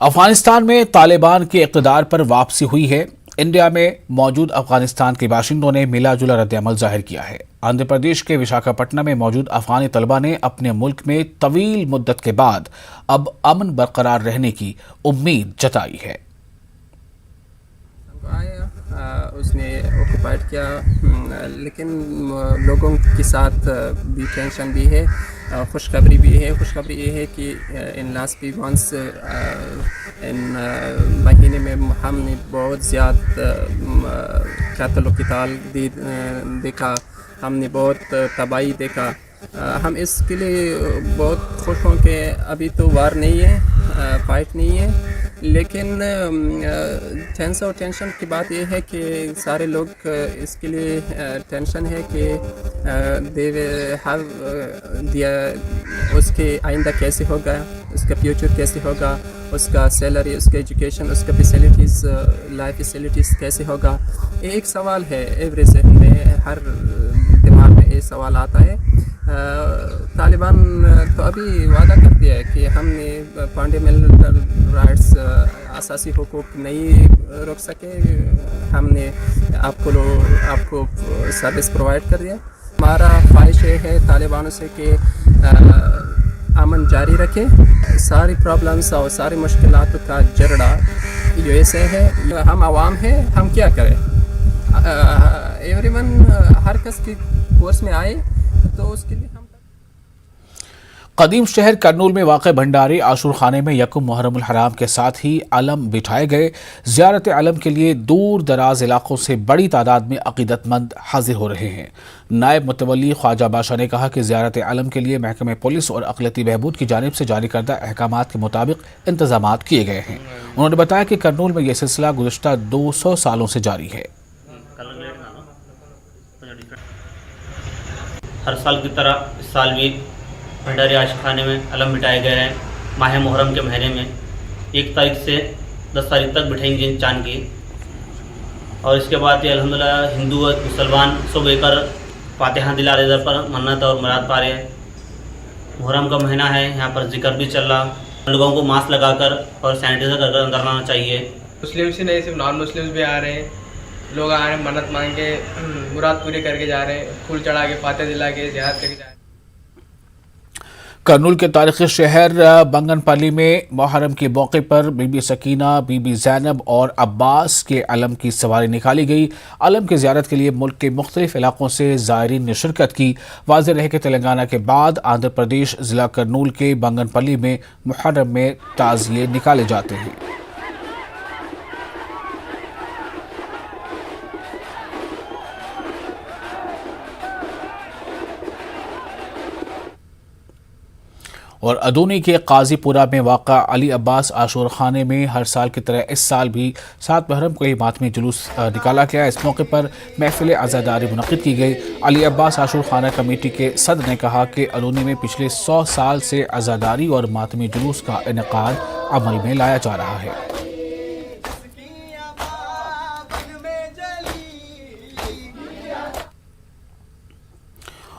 افغانستان میں طالبان کے اقتدار پر واپسی ہوئی ہے۔ انڈیا میں موجود افغانستان کے باشندوں نے ملا جلا رد عمل ظاہر کیا ہے۔ آندھرا پردیش کے وشاکھاپٹنم میں موجود افغانی طلبہ نے اپنے ملک میں طویل مدت کے بعد اب امن برقرار رہنے کی امید جتائی ہے۔ اس نے آکوپائڈ کیا، لیکن لوگوں کے ساتھ بھی ٹینشن بھی ہے، خوشخبری بھی ہے۔ خوشخبری یہ ہے کہ in last few months in مہینے میں ہم نے بہت زیادہ قتل و قتال دیکھا، ہم نے بہت تباہی دیکھا۔ ہم اس کے لیے بہت خوش ہوں کہ ابھی تو وار نہیں ہے، فائٹ نہیں ہے، لیکن سینس اور ٹینشن کی بات یہ ہے کہ سارے لوگ اس کے لیے ٹینشن ہے کہ اس کے آئندہ کیسے ہوگا، اس کا فیوچر کیسے ہوگا، اس کا سیلری، اس کا ایجوکیشن، اس کا فیسلٹیز، لائف فیسلٹیز کیسے ہوگا۔ یہ ایک سوال ہے، ایوری ذہن میں، ہر دماغ میں یہ سوال آتا ہے۔ طالبان تو ابھی وعدہ کر دیا ہے کہ ہم نے فنڈامنٹل رائٹس، اساسی حقوق نہیں روک سکے، ہم نے آپ کو سروس پرووائڈ کر دیا۔ ہمارا خواہش یہ ہے طالبانوں سے کہ امن جاری رکھے۔ ساری پرابلمس اور ساری مشکلات کا جڑا جو ایسے ہے، ہم عوام ہیں، ہم کیا کریں؟ ایوری ون ہر کس کی کورس میں آئے تو اس کے لیے ہم قدیم شہر کرنول میں واقع بھنڈاری عاشور خانے میں یکم محرم الحرام کے ساتھ ہی علم بٹھائے گئے۔ زیارت علم کے لیے دور دراز علاقوں سے بڑی تعداد میں عقیدت مند حاضر ہو رہے ہیں۔ نائب متولی خواجہ باشا نے کہا کہ زیارت علم کے لیے محکمہ پولیس اور اقلیتی بہبود کی جانب سے جاری کردہ احکامات کے مطابق انتظامات کیے گئے ہیں۔ انہوں نے بتایا کہ کرنول میں یہ سلسلہ گزشتہ 200 سالوں سے جاری ہے۔ ہر سال کی طرح اس سال بھی بھنڈاری عاشور خانے میں علم بٹھائے گئے ہیں۔ ماہ محرم کے مہینے میں 1 تاریخ سے 10 تاریخ تک بٹھیں گے چاند کی، اور اس کے بعد یہ الحمدللہ ہندو اور مسلمان سب مل کر فاتحہ دلا رضا پر منت اور مراد پا رہے ہیں۔ محرم کا مہینہ ہے، یہاں پر ذکر بھی چل رہا، لوگوں کو ماسک لگا کر اور سینیٹائزر کر کر اندر آنا چاہیے۔ مسلمس ہی نہیں، صرف نان مسلمس بھی آ رہے ہیں، لوگ آ رہے ہیں منت مانگ کے، مراد پوری کر کے جا رہے ہیں، پھول چڑھا کے، فاتحہ دلا کے، زیارت کر کے جا رہے ہیں۔ کرنول کے تاریخی شہر بنگن پلی میں محرم کے موقع پر بی بی سکینہ، بی بی زینب اور عباس کے علم کی سواری نکالی گئی۔ علم کی زیارت کے لیے ملک کے مختلف علاقوں سے زائرین نے شرکت کی۔ واضح رہے کہ تلنگانہ کے بعد آندھرا پردیش ضلع کرنول کے بنگن پلی میں محرم میں تعزیے نکالے جاتے ہیں۔ اور ادونی کے قاضی پورہ میں واقع علی عباس عاشور خانے میں ہر سال کی طرح اس سال بھی 7 محرم کو ہی ماتمی جلوس نکالا گیا۔ اس موقع پر محفل عزاداری منعقد کی گئی۔ علی عباس عاشور خانہ کمیٹی کے صدر نے کہا کہ ادونی میں پچھلے 100 سال سے عزاداری اور ماتمی جلوس کا انعقاد عمل میں لایا جا رہا ہے۔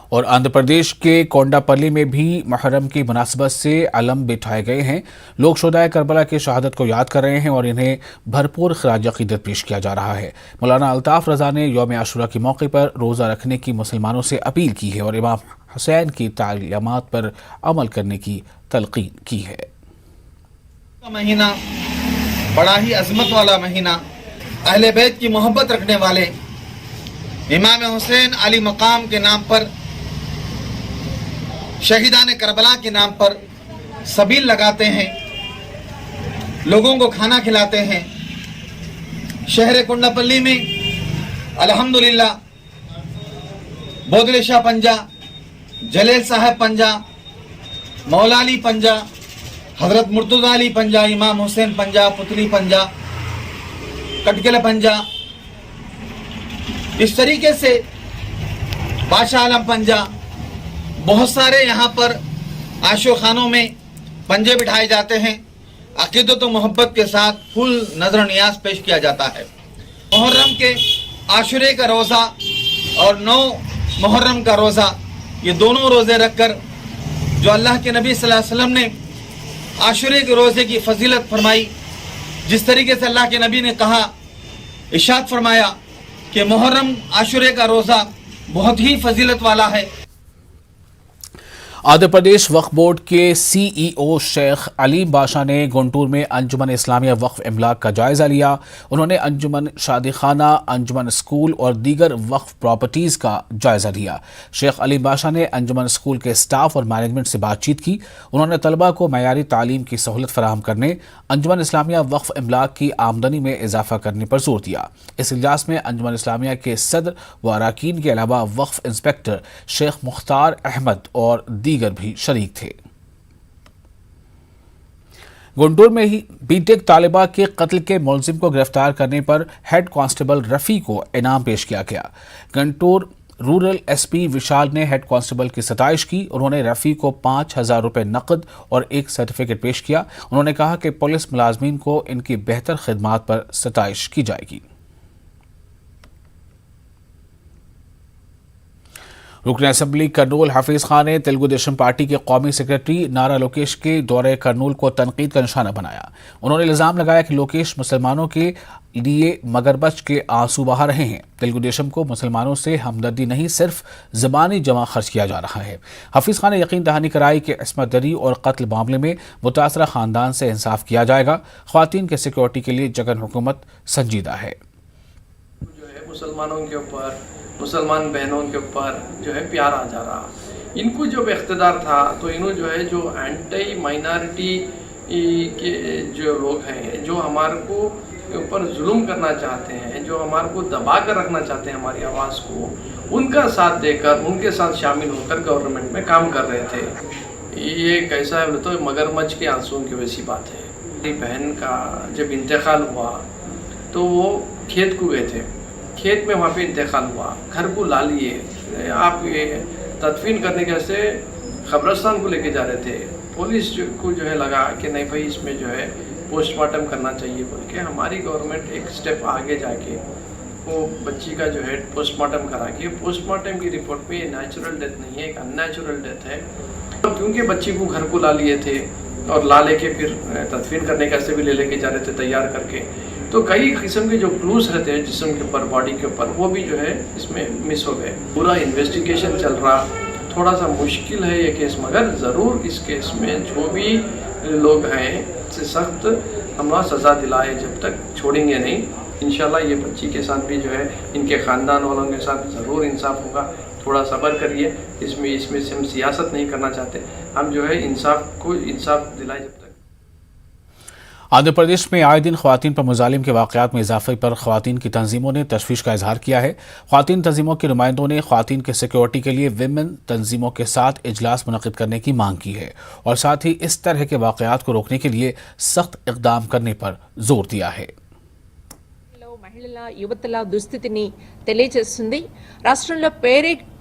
اور آندھرا پردیش کے کونڈا پلی میں بھی محرم کی مناسبت سے علم بٹھائے گئے ہیں۔ لوگ شہدائے کربلا کی شہادت کو یاد کر رہے ہیں اور انہیں بھرپور خراج عقیدت پیش کیا جا رہا ہے۔ مولانا الطاف رضا نے یوم عاشورہ کے موقع پر روزہ رکھنے کی مسلمانوں سے اپیل کی ہے اور امام حسین کی تعلیمات پر عمل کرنے کی تلقین کی ہے۔ مہینہ بڑا ہی عظمت والا مہینہ، اہل بیت کی محبت رکھنے والے امام حسین علی مقام کے نام پر، شہیدان کربلا کے نام پر سبیل لگاتے ہیں، لوگوں کو کھانا کھلاتے ہیں۔ شہر کونڈا پلی میں الحمدللہ بودلے شاہ پنجا، جلیل صاحب پنجا، مولا علی پنجا، حضرت مرتضی علی پنجا، امام حسین پنجا، پتلی پنجا، کٹکل پنجا، اس طریقے سے بادشاہ عالم پنجا، بہت سارے یہاں پر عاشور خانوں میں پنجے بٹھائے جاتے ہیں۔ عقیدت و محبت کے ساتھ پھول نظر و نیاز پیش کیا جاتا ہے۔ محرم کے عاشورے کا روزہ اور 9 محرم کا روزہ، یہ دونوں روزے رکھ کر جو اللہ کے نبی صلی اللہ علیہ وسلم نے आशुरे के रोज़े की फजीलत फरमाई। जिस तरीके से अल्लाह के नबी ने कहा, इरशाद फरमाया कि मुहर्रम आशुरे का रोज़ा बहुत ही फजीलत वाला है। आंध्र प्रदेश वक्फ बोर्ड के सीईओ शेख अलीम बाशा ने गुंटूर में अंजुमन इस्लामिया वक्फ इमलाक का जायजा लिया। उन्होंने अंजुमन शादी खाना, अंजुमन स्कूल और दीगर वक्फ प्रॉपर्टीज का जायजा लिया। शेख अलीम बाशा ने अंजुमन स्कूल के स्टाफ और मैनेजमेंट से बातचीत की। उन्होंने तलबा को मयारी तालीम की सहूलत फराहम करने, अंजुमन इस्लामिया वक्फ इमलाक की आमदनी में इजाफा करने पर जोर दिया। इस इजलास में अंजुमन इस्लामिया के सदर व अराकीन के अलावा वक्फ इंस्पेक्टर शेख मुख्तार अहमद और दीगर भी शरीक थे। गुंटूर में ही बीटेक तालिबा के कत्ल के मुलजिम को गिरफ्तार करने पर हेड कांस्टेबल रफी को इनाम पेश किया गया। गुंटूर रूरल एसपी विशाल ने हेड कांस्टेबल की सताइश की। उन्होंने रफी को 5,000 रुपए नकद और एक सर्टिफिकेट पेश किया। उन्होंने कहा कि पुलिस मुलाजमीन को इनकी बेहतर खिदमात पर सताइश की जाएगी। रुकन असेंबली करनूल हफीज खान ने तेलुगु देशम पार्टी के कौमी सेक्रेटरी नारा लोकेश के दौरे करनूल को तनकीद का निशाना बनाया। उन्होंने इल्जाम लगाया कि लोकेश मुसलमानों के लिए मगरबच के आंसू बहा रहे हैं। तेलुगु देशम को मुसलमानों से हमदर्दी नहीं, सिर्फ ज़बानी जमा खर्च किया जा रहा है। हफीज खान ने यकीन दहानी कराई कि इस्मत दरी और कत्ल मामले में मुतासरा खानदान से इंसाफ किया जाएगा। ख्वातीन के सिक्योरिटी के लिए जगन हुकूमत संजीदा है। जो है मुसलमानों के ऊपर, मुसलमान बहनों के ऊपर जो है प्यार आ जा रहा। इनको जब इख्तिदार था तो इन्हों जो है जो एंटी माइनॉरिटी के जो लोग हैं, जो हमारे को ऊपर जुल्म करना चाहते हैं, जो हमारे को दबा कर रखना चाहते हैं हमारी आवाज़ को, उनका साथ देकर, उनके साथ शामिल होकर गवर्नमेंट में काम कर रहे थे। ये कैसा है तो मगरमच्छ के आंसुओं की वैसी बात है। मेरी बहन का जब इंतकाल हुआ तो वो खेत को गए थे, खेत में वहाँ पे इंतकाल हुआ, घर को ला लिए, आप ये तदफीन करने के से कब्रस्तान को लेके जा रहे थे। पुलिस को जो है लगा कि नहीं भाई इसमें जो है पोस्टमार्टम करना चाहिए बोल के हमारी गवर्नमेंट एक स्टेप आगे जाके वो बच्ची का जो है पोस्टमार्टम करा के, पोस्टमार्टम की रिपोर्ट में ये नेचुरल डेथ नहीं है, एक अननेचुरल डेथ है। क्योंकि बच्ची को घर को ला लिए थे और ला लेके फिर तदफीन करने के ऐसे भी लेके जा रहे थे तैयार करके, तो कई किस्म के जो क्लूज रहते हैं जिस्म के ऊपर, बॉडी के ऊपर, वो भी जो है इसमें मिस हो गए। पूरा इन्वेस्टिगेशन चल रहा, थोड़ा सा मुश्किल है ये केस, मगर ज़रूर इस केस में जो भी लोग हैं से सख्त हम सज़ा दिलाए, जब तक छोड़ेंगे नहीं। इंशाल्लाह ये बच्ची के साथ भी जो है इनके ख़ानदान वालों के साथ ज़रूर इंसाफ होगा। थोड़ा सब्र करिए, इसमें से हम सियासत नहीं करना चाहते, हम जो है इंसाफ दिलाए जब तक। आंध्र प्रदेश में आए दिन ख्वातीन पर मुजालिम के वाक़यात में इजाफे पर ख्वातीन की तंजीमों ने तशवीश का इजहार किया है। ख्वातीन तंजीमों के नुमाइंदों ने ख्वातीन के सिक्योरिटी के लिए विमेन तंजीमों के साथ इजलास मुनक़िद करने की मांग की है और साथ ही इस तरह के वाक़यात को रोकने के लिए सख्त इक़दाम करने पर जोर दिया है। మహిళల యువతల దుస్థితిని తెలియజేస్తుంది। రాష్ట్రంలో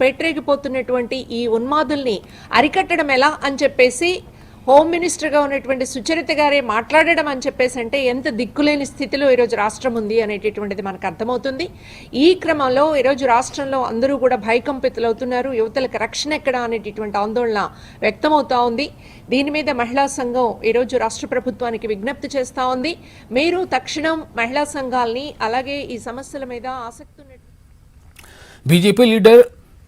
పేటరేగిపోతున్నటువంటి ఈ ఉన్మాదుల్ని అరికట్టడం ఎలా అని చెప్పేసి హోమ్ మినిస్టర్గా ఉన్నటువంటి సుచరిత గారే మాట్లాడడం అని చెప్పేసి అంటే ఎంత దిక్కులేని స్థితిలో ఈరోజు రాష్ట్రం ఉంది అనేటటువంటిది మనకు అర్థమవుతుంది। ఈ క్రమంలో ఈరోజు రాష్ట్రంలో అందరూ కూడా భయకంపితులవుతున్నారు। యువతలకు రక్షణ ఎక్కడ అనేటటువంటి ఆందోళన వ్యక్తమవుతా ఉంది। దీని మీద మహిళా సంఘం ఈరోజు రాష్ట్ర ప్రభుత్వానికి విజ్ఞప్తి చేస్తూ ఉంది, మీరు తక్షణం మహిళా సంఘాలని అలాగే ఈ సమస్యల మీద ఆసక్తి ఉన్న बीजेपी लीडर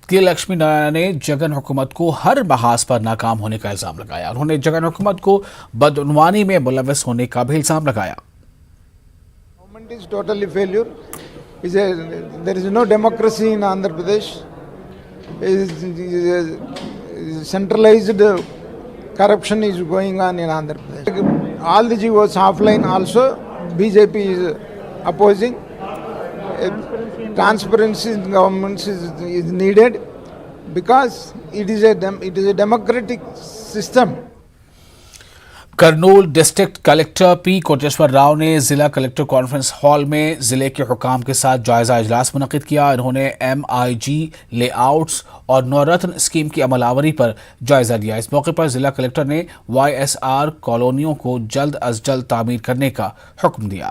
के लक्ष्मी नारायण ने जगन हुकूमत को हर महाज पर नाकाम होने का इल्जाम लगाया। उन्होंने जगन हुकूमत को बदउनवानी में मुलव्वस होने का भी इल्जाम लगाया। Government is totally failure. There is no democracy in Andhra Pradesh. Centralized corruption is going on in Andhra Pradesh. All the GOs offline also BJP is opposing. Transparency in government is needed because it is a democratic system. Kurnool district collector P Koteshwar Rao ने जिला collector conference hall में जिले के हुकाम के साथ जायजा इजलास मुनक़िद किया। इन्होंने MIG लेआउट्स और नवरत्न स्कीम की अमलावरी पर जायजा लिया। इस मौके पर जिला कलेक्टर ने YSR कॉलोनियों को जल्द अज जल्द तामीर करने का हुक्म दिया।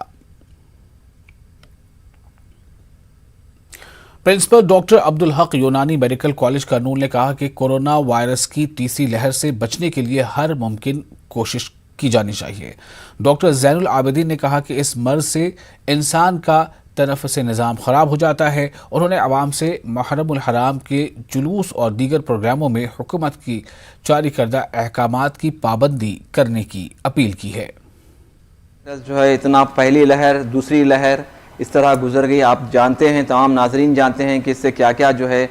प्रिंसिपल डॉक्टर अब्दुल हक यूनानी मेडिकल कॉलेज करनूल ने कहा कि कोरोना वायरस की तीसरी लहर से बचने के लिए हर मुमकिन कोशिश की जानी चाहिए। डॉक्टर ज़ैनुल आबिदीन ने कहा कि इस मर्ज से इंसान का तनफ़ुस निज़ाम ख़राब हो जाता है। उन्होंने आवाम से मुहर्रमुल हराम के जुलूस और दीगर प्रोग्रामों में हुकूमत की जारी करदा अहकामात की पाबंदी करने की अपील की है। जो है इतना पहली लहर दूसरी लहर इस तरह गुजर गई, आप जानते हैं, तमाम नाजरीन जानते हैं कि इससे क्या क्या जो है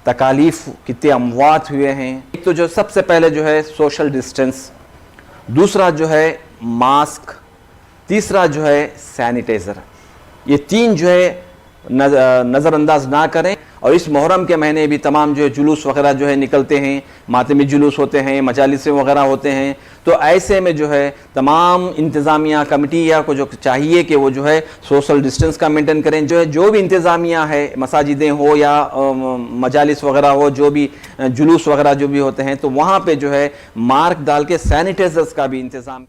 तकालीफ, कितने अमवात हुए हैं। एक तो जो सबसे पहले जो है सोशल डिस्टेंस, दूसरा जो है मास्क, तीसरा जो है सैनिटाइज़र, ये तीन जो है नज़रअंदाज ना करें। और इस मुहर्रम के महीने भी तमाम जो है जुलूस वगैरह जो है निकलते हैं, मातमी जुलूस होते हैं, मजालिस वगैरह होते हैं, तो ऐसे में जो है तमाम इंतज़ामिया कमिटिया को जो चाहिए कि वो जो है सोशल डिस्टेंस का मेंटेन करें। जो है जो भी इंतज़ामिया है, मसाजिदें हो या मजालिस वगैरह हो, जो भी जुलूस वगैरह जो भी होते हैं, तो वहाँ पे जो है मार्क डाल के सैनिटाइजर्स का भी इंतज़ाम